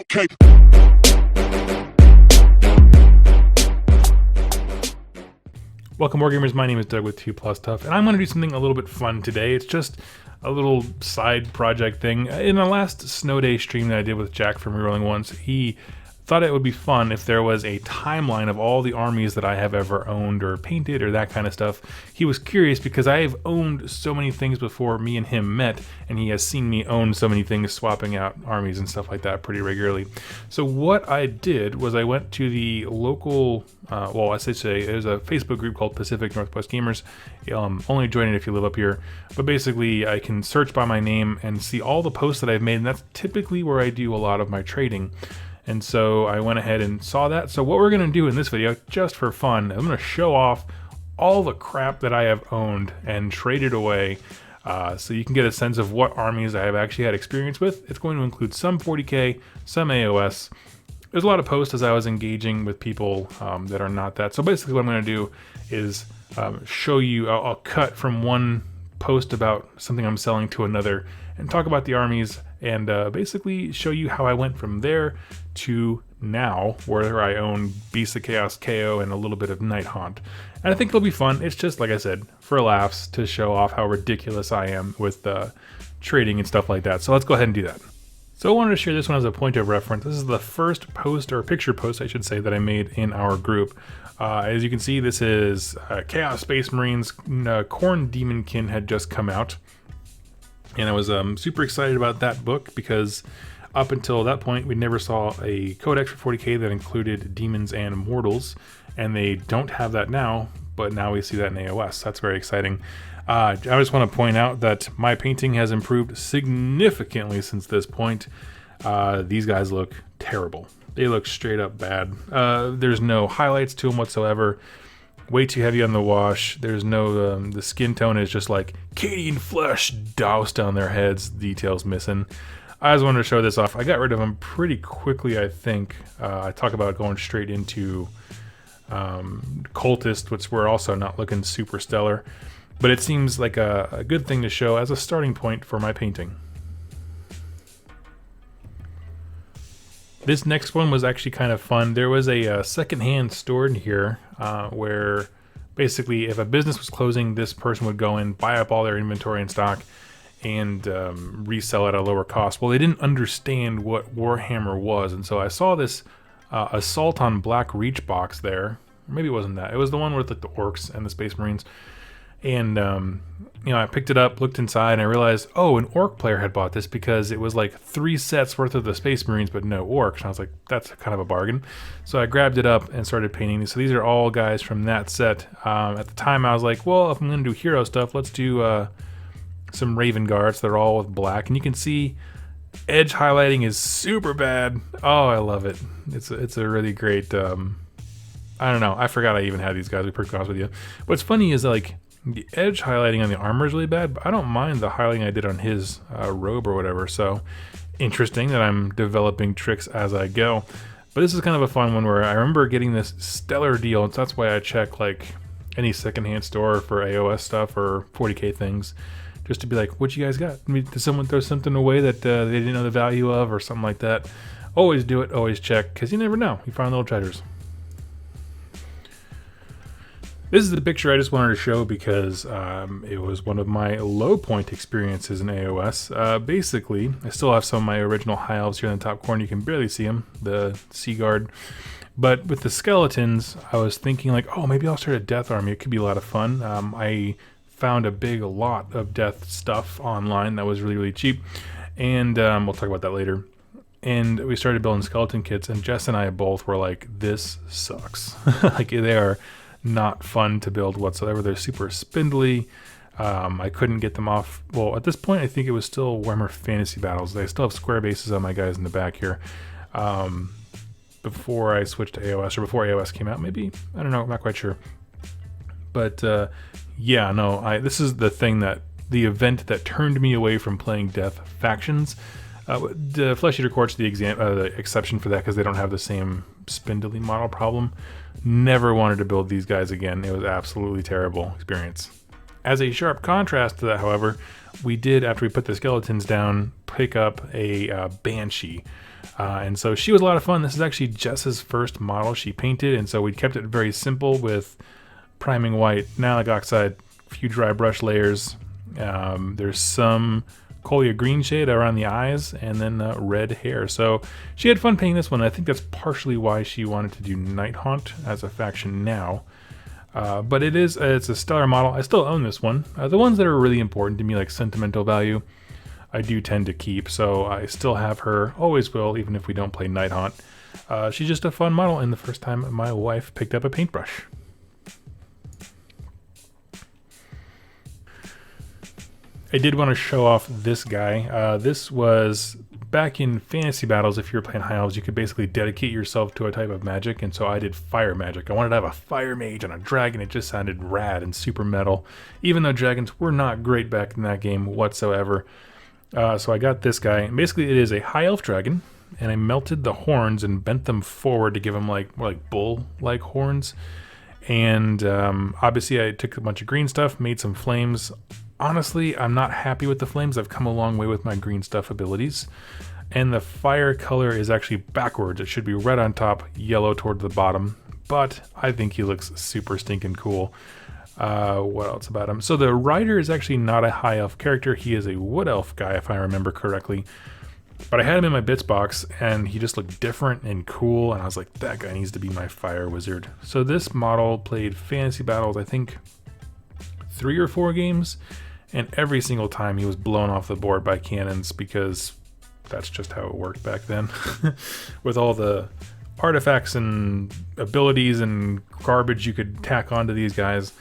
cape. Welcome, Wargamers. My name is Doug with 2 Plus Tough, and I'm going to do something a little bit fun today. It's just a little side project thing. In the last snow day stream that I did with Jack from Rerolling Once, he thought it would be fun if there was a timeline of all the armies that I have ever owned or painted or that kind of stuff. He was curious because I have owned so many things before me and him met, and he has seen me own so many things, swapping out armies and stuff like that pretty regularly. So what I did was I went to the local, well, I should say, there's a Facebook group called Pacific Northwest Gamers. Only join it if you live up here. But basically, I can search by my name and see all the posts that I've made, and that's typically where I do a lot of my trading. And so I went ahead and saw that. So what we're going to do in this video, just for fun, I'm going to show off all the crap that I have owned and traded away, so you can get a sense of what armies I have actually had experience with. It's going to include some 40k, some AOS. There's a lot of posts as I was engaging with people that are not that. So basically what I'm going to do is show you, I'll cut from one post about something I'm selling to another and talk about the armies and basically show you how I went from there to now, where I own Beast of Chaos KO and a little bit of Night Haunt. And I think it'll be fun. It's just, like I said, for laughs, to show off how ridiculous I am with trading and stuff like that. So let's go ahead and do that. So I wanted to share this one as a point of reference. This is the first post, or picture post I should say, that I made in our group. As you can see, this is Chaos Space Marines. Khorne Demonkin had just come out. And I was super excited about that book because up until that point, we never saw a codex for 40k that included demons and mortals, and they don't have that now, but now we see that in AOS. That's very exciting. I just want to point out that my painting has improved significantly since this point. These guys look terrible. They look straight up bad. There's no highlights to them whatsoever. Way too heavy on the wash. There's no, the skin tone is just like Cadian flesh doused on their heads, details missing. I just wanted to show this off. I got rid of them pretty quickly, I think. I talk about going straight into Cultist, which we're also not looking super stellar. But it seems like a good thing to show as a starting point for my painting. This next one was actually kind of fun. There was a secondhand store in here where basically if a business was closing, this person would go in, buy up all their inventory and stock, and resell it at a lower cost. Well, they didn't understand what Warhammer was, and so I saw this Assault on Black Reach box there. Maybe it wasn't that. It was the one with like the orcs and the Space Marines. And you know, I picked it up, looked inside, and I realized, oh, an orc player had bought this because it was like 3 sets worth of the Space Marines, but no orcs. And I was like, that's kind of a bargain. So I grabbed it up and started painting these. So these are all guys from that set. At the time, I was like, well, if I'm going to do hero stuff, let's do some Raven Guards. They're all with black, and you can see edge highlighting is super bad. Oh, I love it. It's a really great. I don't know. I forgot I even had these guys. To be perfectly honest with you. What's funny is like, the edge highlighting on the armor is really bad, but I don't mind the highlighting I did on his robe or whatever. So interesting that I'm developing tricks as I go. But this is kind of a fun one where I remember getting this stellar deal, and so that's why I check like any secondhand store for AOS stuff or 40k things, just to be like, what you guys got? I mean, did someone throw something away that they didn't know the value of or something like that? Always do it, always check, because you never know. You find little treasures. This is the picture I just wanted to show because it was one of my low point experiences in AOS. Basically, I still have some of my original high elves here in the top corner. You can barely see them, the Sea Guard. But with the skeletons, I was thinking like, oh, maybe I'll start a death army. It could be a lot of fun. I found a big lot of death stuff online that was really, really cheap. And we'll talk about that later. And we started building skeleton kits, and Jess and I both were like, this sucks. Like, they are not fun to build whatsoever. They're super spindly. I couldn't get them off. Well, at this point, I think it was still Warhammer Fantasy Battles. They still have square bases on my guys in the back here. Before I switched to AOS, or before AOS came out, maybe. I don't know. I'm not quite sure. But yeah, no. This is the thing that the event that turned me away from playing Death factions. The Flesh Eater Court's the exception for that because they don't have the same spindly model problem. Never wanted to build these guys again. It was absolutely terrible experience. As a sharp contrast to that, however, we did, after we put the skeletons down, pick up a Banshee. And so she was a lot of fun. This is actually Jess's first model she painted, and so we kept it very simple with priming white, nalic oxide, a few dry brush layers. There's some Colia green shade around the eyes, and then red hair. So she had fun painting this one. I think that's partially why she wanted to do Night Haunt as a faction now. But it's a stellar model. I still own this one. The ones that are really important to me, like sentimental value, I do tend to keep. So I still have her, always will, even if we don't play Night Haunt. She's just a fun model, and the first time my wife picked up a paintbrush. I did want to show off this guy. This was back in fantasy battles. If you were playing High Elves, you could basically dedicate yourself to a type of magic, and so I did fire magic. I wanted to have a fire mage on a dragon. It just sounded rad and super metal, even though dragons were not great back in that game whatsoever. So I got this guy. Basically, it is a High Elf dragon, and I melted the horns and bent them forward to give them more like bull-like horns. And obviously, I took a bunch of green stuff, made some flames. Honestly, I'm not happy with the flames. I've come a long way with my green stuff abilities. And the fire color is actually backwards. It should be red on top, yellow toward the bottom. But I think he looks super stinking cool. What else about him? So the rider is actually not a high elf character. He is a wood elf guy, if I remember correctly. But I had him in my bits box, and he just looked different and cool. And I was like, that guy needs to be my fire wizard. So this model played fantasy battles, I think, 3 or 4 games. And every single time he was blown off the board by cannons, because that's just how it worked back then. With all the artifacts and abilities and garbage you could tack onto these guys.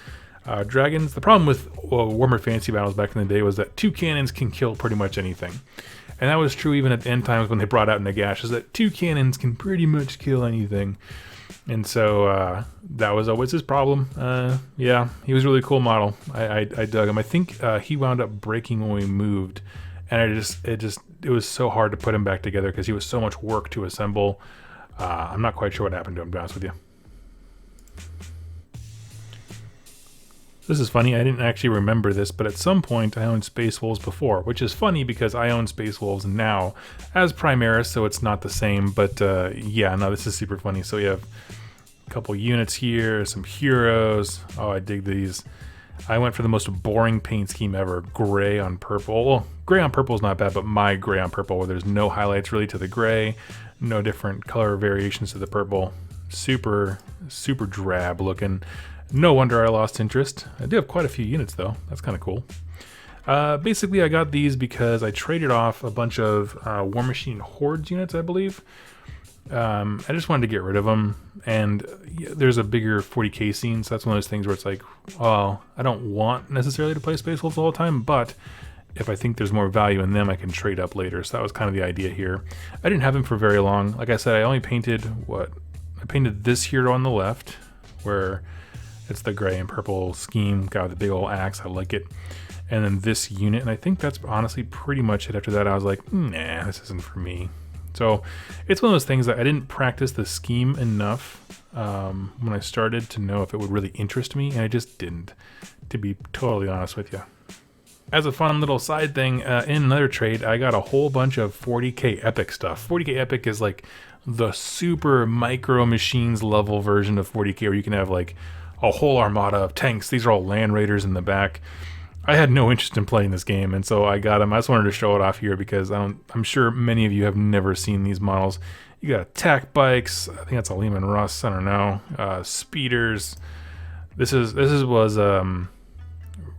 Dragons, the problem with Warhammer Fantasy Battles back in the day was that 2 cannons can kill pretty much anything. And that was true even at the end times when they brought out Nagash, is that 2 cannons can pretty much kill anything. And so that was always his problem. Yeah, he was a really cool model. I dug him. I think he wound up breaking when we moved, and it was so hard to put him back together because he was so much work to assemble. I'm not quite sure what happened to him, to be honest with you. This is funny. I didn't actually remember this, but at some point I owned Space Wolves before, which is funny because I own Space Wolves now as Primaris, so it's not the same. But yeah, no, this is super funny. So you have a couple units here, some heroes. Oh, I dig these. I went for the most boring paint scheme ever, gray on purple. Well, gray on purple is not bad, but my gray on purple, where there's no highlights really to the gray, no different color variations to the purple. Super, super drab looking. No wonder I lost interest. I do have quite a few units though. That's kind of cool. Basically, I got these because I traded off a bunch of War Machine Hordes units, I believe. I just wanted to get rid of them, and there's a bigger 40k scene, so that's one of those things where it's like, well, I don't want necessarily to play Space Wolves all the time, but if I think there's more value in them, I can trade up later. So that was kind of the idea here. I didn't have them for very long. Like I said, I only painted I painted this hero on the left, where it's the gray and purple scheme, guy with the big old axe. I like it. And then this unit, and I think that's honestly pretty much it. After that, I was like, nah, this isn't for me. So it's one of those things that I didn't practice the scheme enough when I started to know if it would really interest me, and I just didn't, to be totally honest with you. As a fun little side thing, in another trade, I got a whole bunch of 40k Epic stuff. 40k Epic is like the super micro machines level version of 40k, where you can have like a whole armada of tanks. These are all land raiders in the back. I had no interest in playing this game, and so I got them. I just wanted to show it off here because I'm sure many of you have never seen these models. You got attack bikes. I think that's a Lehman Russ. I don't know. Speeders. This was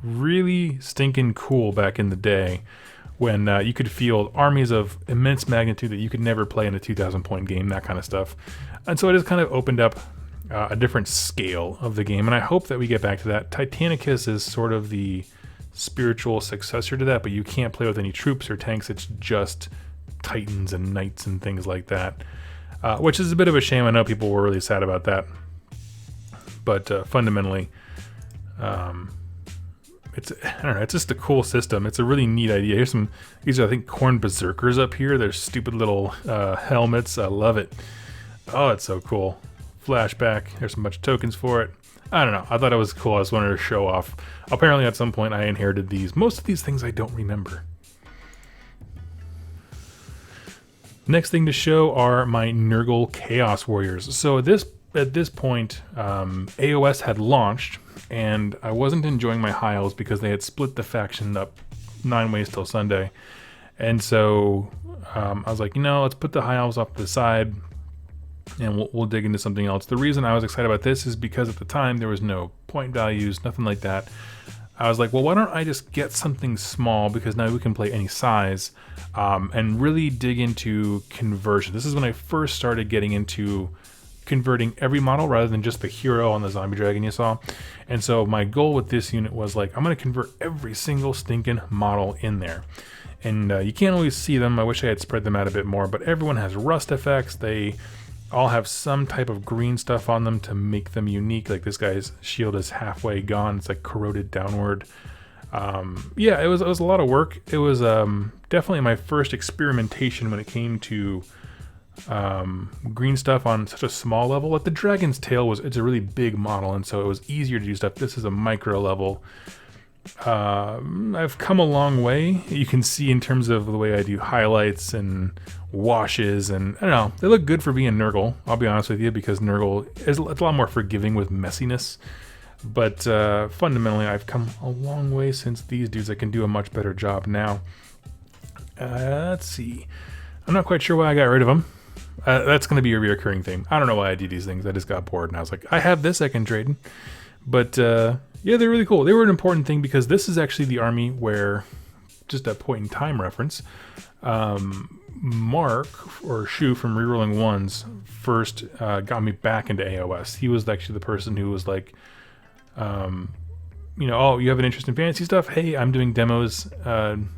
really stinking cool back in the day when you could field armies of immense magnitude that you could never play in a 2,000 point game, that kind of stuff. And so it just kind of opened up a different scale of the game, and I hope that we get back to that. Titanicus is sort of the spiritual successor to that, but you can't play with any troops or tanks. It's just titans and knights and things like that, which is a bit of a shame. I know people were really sad about that, but fundamentally, it's, I don't know, it's just a cool system. It's a really neat idea. Here's these are, I think, Khorne Berserkers up here. They're stupid little helmets. I love it. Oh, it's so cool. flashback. There's a bunch of tokens for it. I don't know. I thought it was cool. I just wanted to show off. Apparently at some point I inherited these. Most of these things I don't remember. Next thing to show are my Nurgle Chaos Warriors. So at this point, AOS had launched, and I wasn't enjoying my high elves because they had split the faction up 9 ways till Sunday. And so I was like, let's put the high elves off to the side, and we'll dig into something else. The reason I was excited about this is because at the time there was no point values, nothing like that. I was like, well, why don't I just get something small, because now we can play any size, and really dig into conversion. This is when I first started getting into converting every model rather than just the hero on the zombie dragon you saw. And so my goal with this unit was like, I'm going to convert every single stinking model in there. And you can't always see them. I wish I had spread them out a bit more, but everyone has rust effects. They all have some type of green stuff on them to make them unique. Like this guy's shield is halfway gone. It's like corroded downward. Yeah, it was a lot of work. It was definitely my first experimentation when it came to green stuff on such a small level. Like the dragon's tail it's a really big model, and so it was easier to do stuff. This is a micro level. I've come a long way. You can see in terms of the way I do highlights and washes, and I don't know, they look good for being Nurgle, I'll be honest with you, because Nurgle is a lot more forgiving with messiness. But fundamentally I've come a long way since these dudes. I can do a much better job now. Let's see, I'm not quite sure why I got rid of them. That's going to be a reoccurring theme. I don't know why I do these things. I just got bored and I was like, I have this I can trade. But yeah, they're really cool. They were an important thing because this is actually the army where, just a point in time reference, Mark, or Shu from Rerolling Ones, first got me back into AOS. He was actually the person who was like, oh, you have an interest in fantasy stuff? Hey, I'm doing demos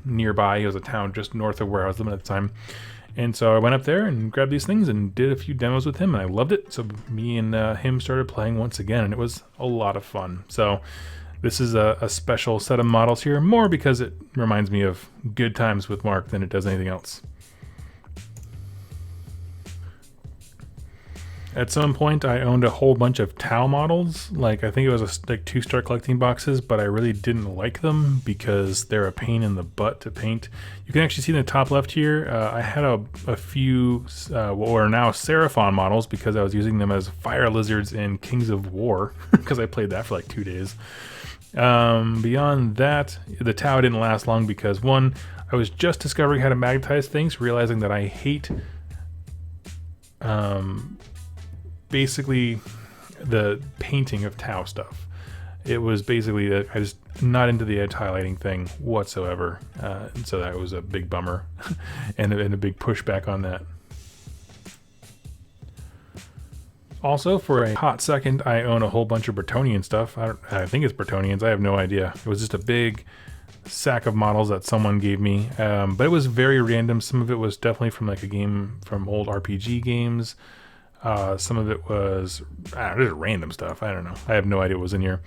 nearby. He was a town just north of where I was living at the time. And so I went up there and grabbed these things and did a few demos with him, and I loved it. So me and him started playing once again, and it was a lot of fun. So this is a special set of models here, more because it reminds me of good times with Mark than it does anything else. At some point, I owned a whole bunch of Tau models. Like, I think it was like 2-star collecting boxes, but I really didn't like them because they're a pain in the butt to paint. You can actually see in the top left here, I had a few what are now Seraphon models because I was using them as fire lizards in Kings of War because I played that for like 2 days. Beyond that, the Tau didn't last long because, one, I was just discovering how to magnetize things, realizing that I hate basically the painting of Tau stuff. It was basically I just not into the edge highlighting thing whatsoever, and so that was a big bummer and a big pushback on that. Also, for a hot second, I own a whole bunch of Bertonian stuff. I think it's Bertonians. I have no idea. It was just a big sack of models that someone gave me, but it was very random. Some of it was definitely from like a game from old RPG games. Some of it was just random stuff. I don't know. I have no idea what was in here.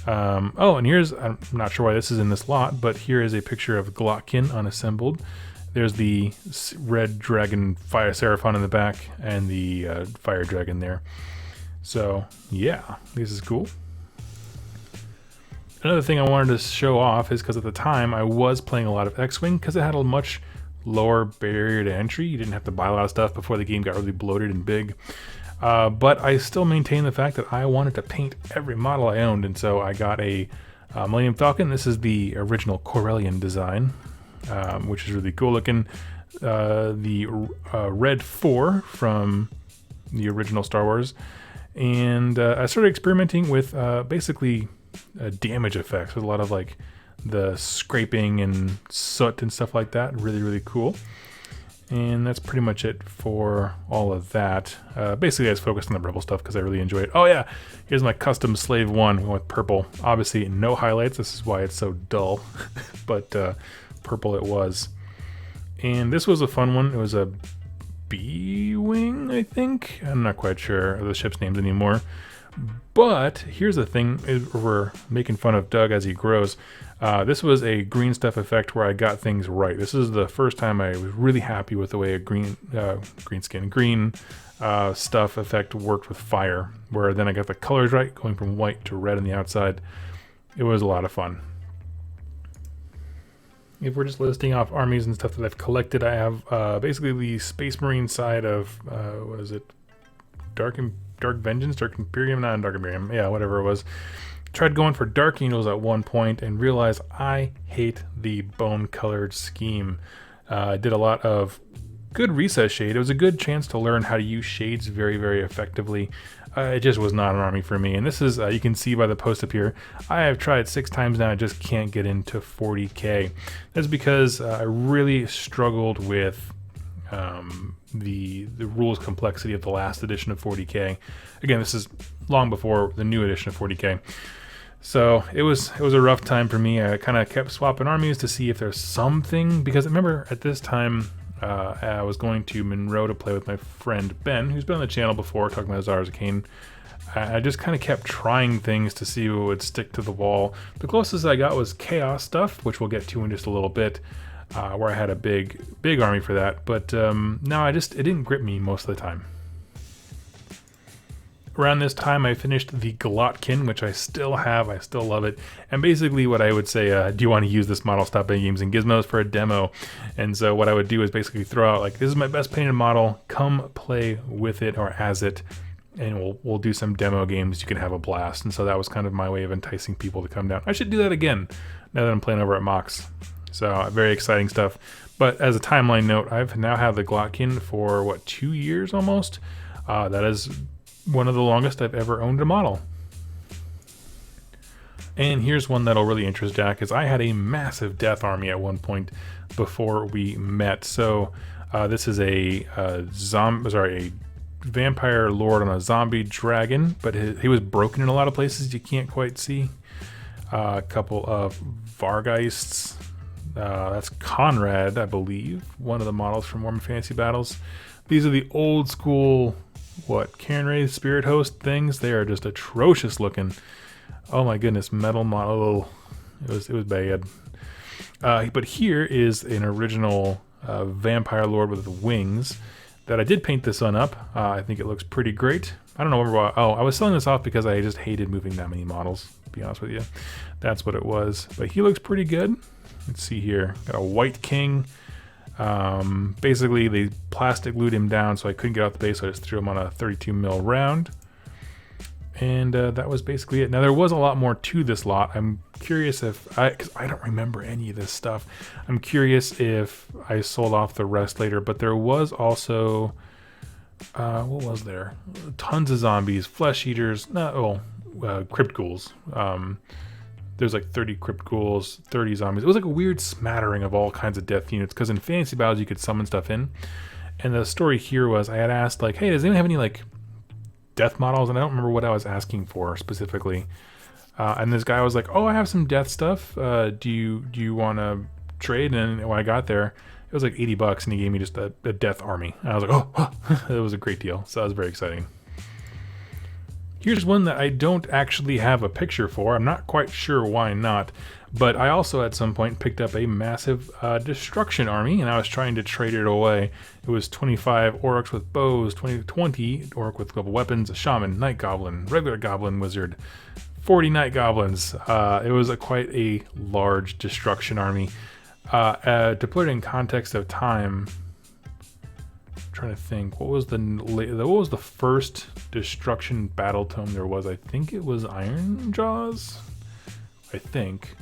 Oh, and here's, I'm not sure why this is in this lot, but here is a picture of Glockkin unassembled. There's the red dragon fire Seraphon in the back and the fire dragon there. So yeah, this is cool. Another thing I wanted to show off is because at the time I was playing a lot of XWing because it had a much lower barrier to entry. You didn't have to buy a lot of stuff before the game got really bloated and big. But I still maintain the fact that I wanted to paint every model I owned, and so I got a Millennium Falcon. This is the original Corellian design, which is really cool looking. The Red 4 from the original Star Wars. And I started experimenting with basically damage effects with a lot of like the scraping and soot and stuff like that. Really, really cool. And that's pretty much it for all of that. Basically, I was focused on the Rebel stuff because I really enjoy it. Oh yeah, here's my custom Slave 1 with purple. Obviously, no highlights. This is why it's so dull, but purple it was. And this was a fun one. It was a B-Wing, I think. I'm not quite sure of the ship's names anymore. But here's the thing, we're making fun of Doug as he grows. This was a green stuff effect where I got things right. This is the first time I was really happy with the way a green stuff effect worked with fire, where then I got the colors right, going from white to red on the outside. It was a lot of fun. If we're just listing off armies and stuff that I've collected, I have basically the Space Marine side of, what is it? Dark Vengeance? Dark Imperium? Not Dark Imperium. Yeah, whatever it was. Tried going for Dark Angels at one point and realized I hate the bone-colored scheme. I did a lot of good recess shade. It was a good chance to learn how to use shades very, very effectively. It just was not an army for me. And this is, you can see by the post up here, I have tried 6 times now. I just can't get into 40k. That's because I really struggled with the rules complexity of the last edition of 40k. Again, this is long before the new edition of 40k. So it was a rough time for me. I kind of kept swapping armies to see if there's something, because I remember at this time I was going to Monroe to play with my friend Ben, who's been on the channel before talking about Zars Arcane. I just kind of kept trying things to see what would stick to the wall. The closest I got was Chaos stuff, which we'll get to in just a little bit, where I had a big army for that. But no, it didn't grip me most of the time. Around this time, I finished the Glotkin, which I still have. I still love it. And basically what I would say, do you want to use this model, Stop Buying Games and Gizmos, for a demo? And so what I would do is basically throw out, like, this is my best painted model. Come play with it or as it, and we'll do some demo games. You can have a blast. And so that was kind of my way of enticing people to come down. I should do that again now that I'm playing over at Mox. So very exciting stuff. But as a timeline note, I've now had the Glotkin for, what, 2 years almost? That is one of the longest I've ever owned a model. And here's one that'll really interest Jack, because I had a massive death army at one point before we met. So this is a vampire lord on a zombie dragon, but he was broken in a lot of places you can't quite see. A couple of Vargeists. That's Conrad, I believe, one of the models from Warhammer Fantasy Battles. These are the old school, Karen Ray's Spirit Host things. They are just atrocious looking. Oh my goodness, metal model. It was bad. But here is an original vampire lord with wings that I did paint this one up. I think it looks pretty great. I don't know why. Oh, I was selling this off because I just hated moving that many models, to be honest with you. That's what it was. But he looks pretty good. Let's see here. Got a white king. Basically they plastic glued him down so I couldn't get out the base, so I just threw him on a 32 mil round. And that was basically it. Now there was a lot more to this lot. I'm curious because I don't remember any of this stuff. I'm curious if I sold off the rest later, but there was also, what was there? Tons of zombies, flesh eaters, crypt ghouls. There's like 30 crypt ghouls, 30 zombies. It was like a weird smattering of all kinds of death units, because in fantasy battles you could summon stuff in. And the story here was I had asked, like, hey, does anyone have any like death models? And I don't remember what I was asking for specifically. And this guy was like, oh, I have some death stuff. Do you want to trade? And when I got there, it was like $80, and he gave me just a death army. And I was like, oh, it was a great deal. So that was very exciting. Here's one that I don't actually have a picture for. I'm not quite sure why not, but I also at some point picked up a massive destruction army, and I was trying to trade it away. It was 25 orcs with bows, 20 orc with global weapons, a shaman, night goblin, regular goblin wizard, 40 night goblins. It was quite a large destruction army. To put it in context of time, trying to think, what was the first destruction battle tome there was? I think it was Iron Jaws, I think.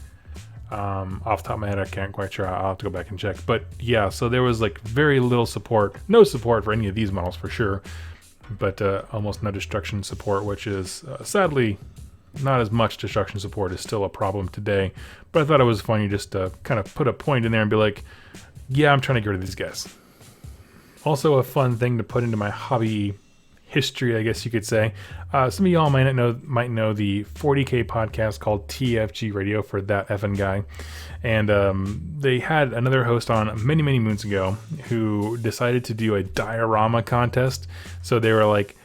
Off the top of my head, I can't quite sure. I'll have to go back and check. But yeah, so there was like very little support, no support for any of these models for sure, but almost no destruction support, which is sadly not as much destruction support is still a problem today. But I thought it was funny just to kind of put a point in there and be like, yeah, I'm trying to get rid of these guys. Also a fun thing to put into my hobby history, I guess you could say. Some of y'all might know the 40k podcast called TFG Radio, for that effing guy. And they had another host on many moons ago who decided to do a diorama contest. So they were like,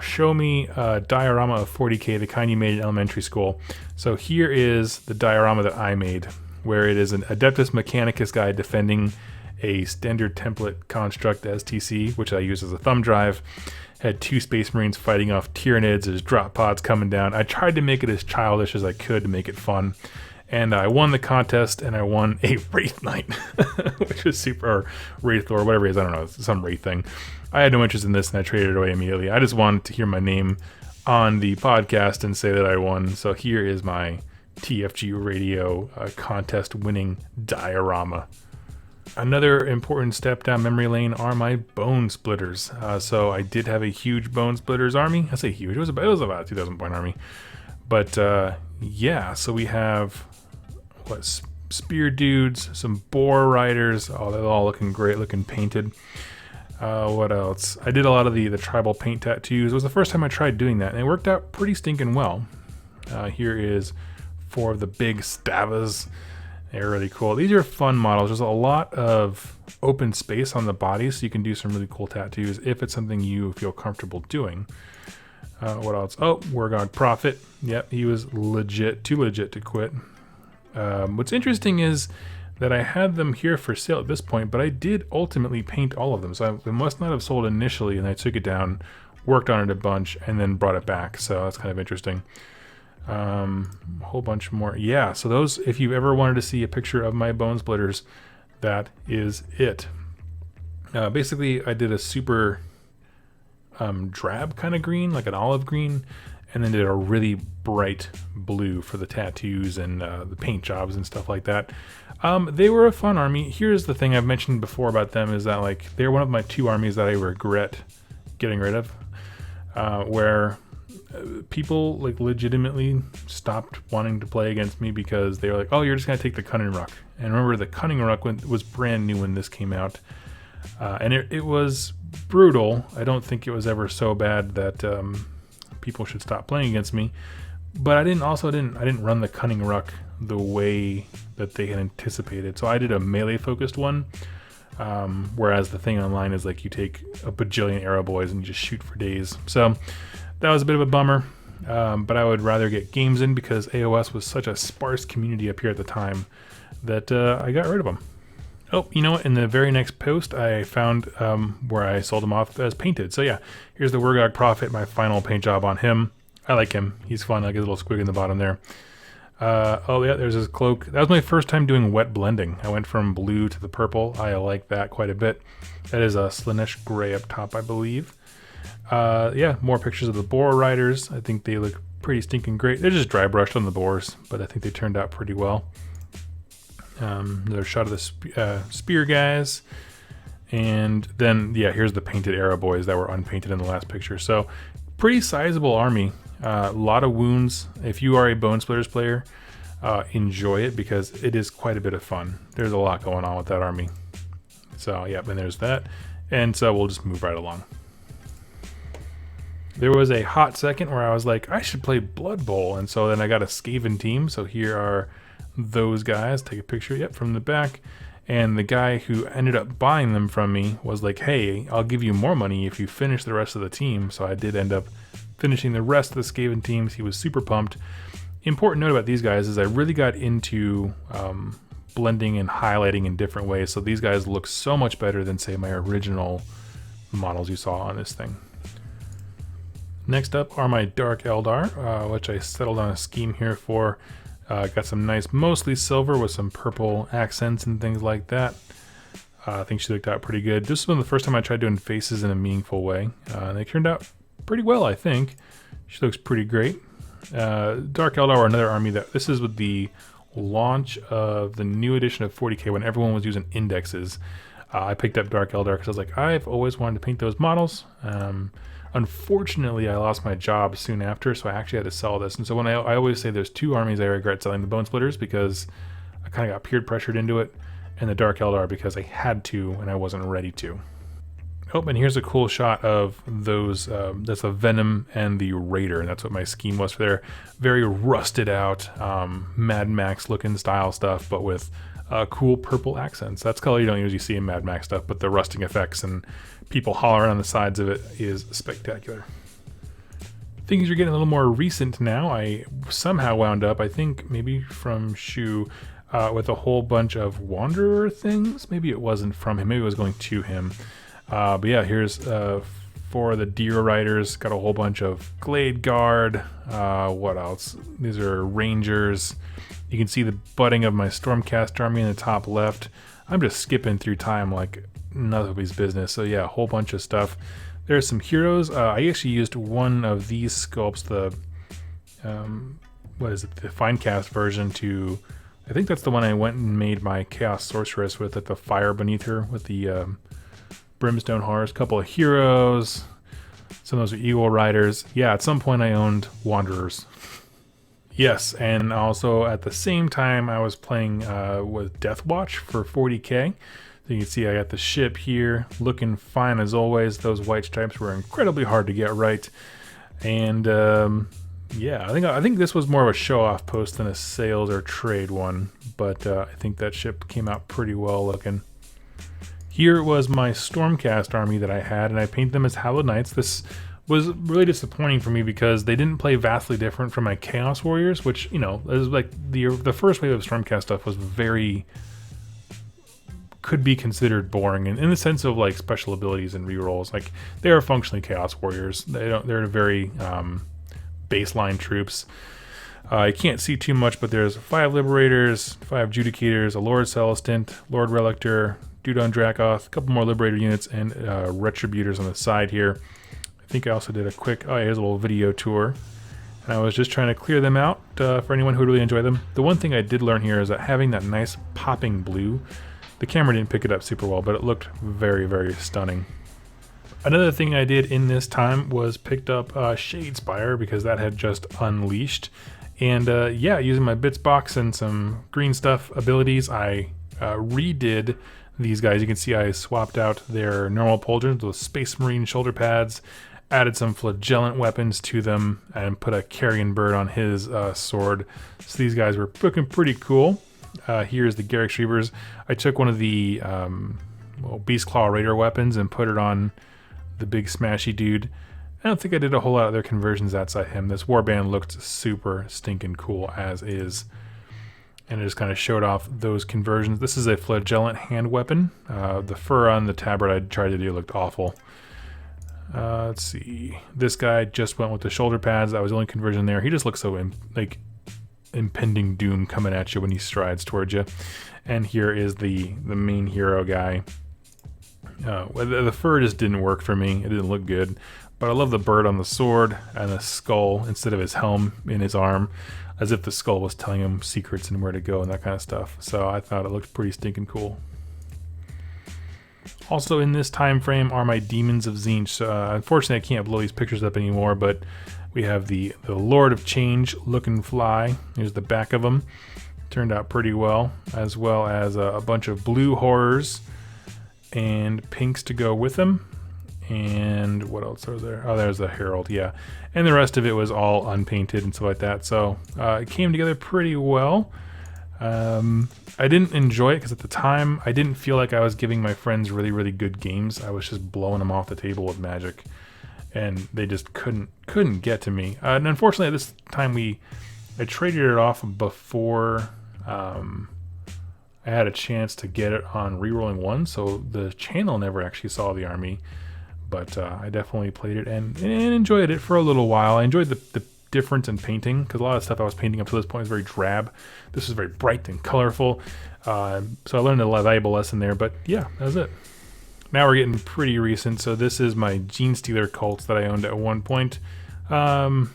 show me a diorama of 40k, the kind you made in elementary school. So here is the diorama that I made, where it is an Adeptus Mechanicus guy defending a standard template construct STC, which I use as a thumb drive. Had 2 Space Marines fighting off Tyranids, there's drop pods coming down. I tried to make it as childish as I could to make it fun. And I won the contest, and I won a Wraith Knight, which was super, or Wraith or whatever it is, I don't know, some Wraith thing. I had no interest in this, and I traded it away immediately. I just wanted to hear my name on the podcast and say that I won. So here is my TFG Radio contest-winning diorama. Another important step down memory lane are my Bone Splitters. So I did have a huge Bone Splitters army. I say huge, it was about a 2,000 point army. But yeah, so we have spear dudes, some boar riders. Oh, they're all looking great, looking painted. What else? I did a lot of the tribal paint tattoos. It was the first time I tried doing that, and it worked out pretty stinking well. Here is 4 of the big Stavas. They're really cool. These are fun models. There's a lot of open space on the body, so you can do some really cool tattoos if it's something you feel comfortable doing. What else? Oh, Wargog Prophet. Yep, he was legit, too legit to quit. What's interesting is that I had them here for sale at this point, but I did ultimately paint all of them. So I must not have sold initially, and I took it down, worked on it a bunch, and then brought it back. So that's kind of interesting. A whole bunch more. Yeah, so those, if you ever wanted to see a picture of my Bone Splitters, that is it. Basically, I did a super drab kind of green, like an olive green, and then did a really bright blue for the tattoos and the paint jobs and stuff like that. They were a fun army. Here's the thing I've mentioned before about them is that like they're one of my 2 armies that I regret getting rid of, where people like legitimately stopped wanting to play against me because they were like, oh, you're just gonna take the Cunning Ruck. And remember, the Cunning Ruck was brand new when this came out, and it was brutal. I don't think it was ever so bad that people should stop playing against me, but I didn't run the Cunning Ruck the way that they had anticipated. So I did a melee focused one, whereas the thing online is like you take a bajillion arrow boys and you just shoot for days. So that was a bit of a bummer, but I would rather get games in because AOS was such a sparse community up here at the time that I got rid of them. Oh, you know what? In the very next post, I found where I sold them off as painted. So yeah, here's the Wargog Prophet, my final paint job on him. I like him. He's fun. I like his little squig in the bottom there. Oh yeah, there's his cloak. That was my first time doing wet blending. I went from blue to the purple. I like that quite a bit. That is a Slanesh gray up top, I believe. Yeah, more pictures of the boar riders. I think they look pretty stinking great. They're just dry brushed on the boars, but I think they turned out pretty well. Another shot of the spear guys, and then yeah, here's the painted arrow boys that were unpainted in the last picture. So pretty sizable army, a lot of wounds. If you are a Bone Splitters player, enjoy it because it is quite a bit of fun. There's a lot going on with that army. So yeah, and there's that, and so we'll just move right along. There was a hot second where I was like, I should play Blood Bowl, and so then I got a Skaven team. So here are those guys. Take a picture, yep, from the back. And the guy who ended up buying them from me was like, hey, I'll give you more money if you finish the rest of the team. So I did end up finishing the rest of the Skaven teams. He was super pumped. Important note about these guys is I really got into blending and highlighting in different ways. So these guys look so much better than, say, my original models you saw on this thing. Next up are my Dark Eldar, which I settled on a scheme here for. Got some nice, mostly silver with some purple accents and things like that. I think she looked out pretty good. This was the first time I tried doing faces in a meaningful way. They turned out pretty well, I think. She looks pretty great. Dark Eldar are another army that, this is with the launch of the new edition of 40k when everyone was using indexes. I picked up Dark Eldar because I was like, I've always wanted to paint those models. Unfortunately, I lost my job soon after, so I actually had to sell this. And so when I always say there's 2 armies I regret selling, the Bone Splitters because I kind of got peer pressured into it, and the Dark Eldar because I had to and I wasn't ready to. Oh, and here's a cool shot of those, that's a Venom and the Raider, and that's what my scheme was for their very rusted out, Mad Max looking style stuff, but with cool purple accents. That's color you don't usually see in Mad Max stuff, but the rusting effects and people hollering on the sides of it is spectacular. things are getting a little more recent now. I somehow wound up, I think maybe from Shu, with a whole bunch of Wanderer things. Maybe it wasn't from him, maybe it was going to him. But yeah, here's for the Deer Riders, got a whole bunch of Glade Guard. What else? These are Rangers. You can see the budding of my Stormcast army in the top left. I'm just skipping through time like nobody's business. So yeah, a whole bunch of stuff. There's some heroes. I actually used one of these sculpts, the what is it? The Finecast version to. I think that's the one I went and made my Chaos Sorceress with, at the fire beneath her with the Brimstone Horrors. A couple of heroes. Some of those are Eagle Riders. Yeah, at some point I owned Wanderers. Yes, and also at the same time I was playing with Deathwatch for 40k. So you can see I got the ship here, looking fine as always. Those white stripes were incredibly hard to get right. And yeah, I think this was more of a show-off post than a sales or trade one. But I think that ship came out pretty well looking. Here was my Stormcast army that I had, and I painted them as Hallowed Knights. This was really disappointing for me because they didn't play vastly different from my Chaos Warriors, which, you know, is like the first wave of Stormcast stuff was could be considered boring in the sense of like special abilities and rerolls. Like, they are functionally Chaos Warriors. They're very baseline troops. I can't see too much, but there's 5 Liberators, 5 Judicators, a Lord Celestant, Lord Relictor, Dudon Dracoth, a couple more Liberator units, and Retributors on the side here. I think I also did a quick, here's a little video tour. And I was just trying to clear them out for anyone who would really enjoy them. The one thing I did learn here is that having that nice popping blue, the camera didn't pick it up super well, but it looked very, very stunning. Another thing I did in this time was picked up Shadespire because that had just unleashed. And yeah, using my bits box and some green stuff abilities, I redid these guys. You can see I swapped out their normal pauldrons with Space Marine shoulder pads, added some flagellant weapons to them, and put a carrion bird on his sword. So these guys were looking pretty cool. Here's the Garrick Reavers. I took one of the Beast Claw Raider weapons and put it on the big smashy dude. I don't think I did a whole lot of their conversions outside him. This warband looked super stinking cool as is. And it just kind of showed off those conversions. This is a flagellant hand weapon. The fur on the tabard I tried to do looked awful. Let's see. This guy just went with the shoulder pads. That was the only conversion there. He just looks so like impending doom coming at you when he strides towards you. And here is the main hero guy. The fur just didn't work for me. It didn't look good. But I love the bird on the sword and the skull instead of his helm in his arm, as if the skull was telling him secrets and where to go and that kind of stuff. So I thought it looked pretty stinking cool. Also in this time frame are my Demons of Zine. So, unfortunately, I can't blow these pictures up anymore, but we have the Lord of Change looking fly. Here's the back of him. Turned out pretty well, as well as a bunch of blue horrors and pinks to go with them. And what else are there? Oh, there's the Herald, yeah. And the rest of it was all unpainted and stuff like that. So it came together pretty well. I didn't enjoy it because at the time I didn't feel like I was giving my friends really, really good games. I was just blowing them off the table with Magic, and they just couldn't get to me. And unfortunately, at this time I traded it off before I had a chance to get it on Rerolling 1, so the channel never actually saw the army. But I definitely played it and enjoyed it for a little while. I enjoyed the difference in painting, because a lot of stuff I was painting up to this point was very drab. This was very bright and colorful. So I learned a valuable lesson there. But yeah, that was it. Now we're getting pretty recent. So this is my Jeanstealer Cults that I owned at one point. Yeah,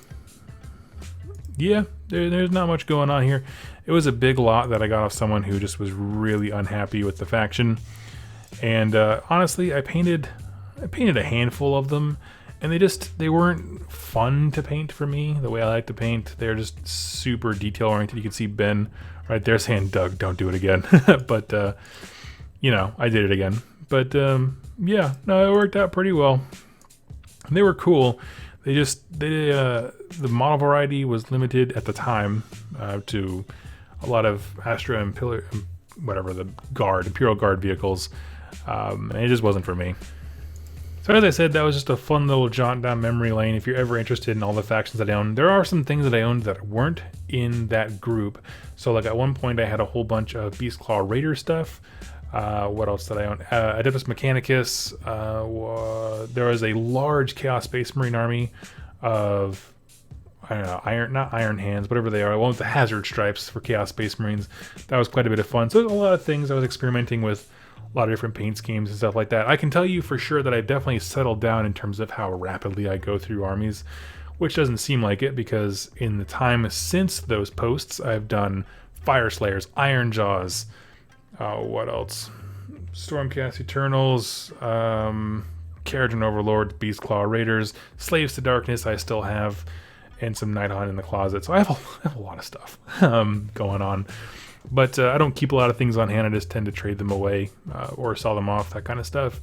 there's not much going on here. It was a big lot that I got off someone who just was really unhappy with the faction. And honestly, I painted a handful of them, and they weren't fun to paint for me the way I like to paint. They're just super detail oriented. You can see Ben right there saying, "Doug, don't do it again." But you know, I did it again. But yeah, no, it worked out pretty well. And they were cool. The model variety was limited at the time to a lot of Astra and the Imperial Guard vehicles, and it just wasn't for me. So as I said, that was just a fun little jaunt down memory lane. If you're ever interested in all the factions that I own, there are some things that I owned that weren't in that group. So like at one point I had a whole bunch of Beastclaw Raider stuff. What else did I own? Adeptus Mechanicus. There was a large Chaos Space Marine army of, I don't know, not Iron Hands, whatever they are. One with the Hazard Stripes for Chaos Space Marines. That was quite a bit of fun. So there's a lot of things. I was experimenting with a lot of different paint schemes and stuff like that. I can tell you for sure that I've definitely settled down in terms of how rapidly I go through armies, which doesn't seem like it because in the time since those posts, I've done Fire Slayers, Iron Jaws, what else? Stormcast Eternals, Carriage Overlord, Beastclaw Raiders, Slaves to Darkness I still have, and some Nighthaunt in the closet. So I have a lot of stuff going on. But I don't keep a lot of things on hand. I just tend to trade them away or sell them off, that kind of stuff.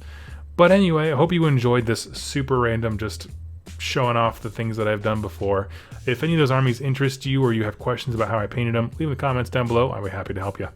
But anyway, I hope you enjoyed this super random, just showing off the things that I've done before. If any of those armies interest you or you have questions about how I painted them, leave in the comments down below. I'll be happy to help you.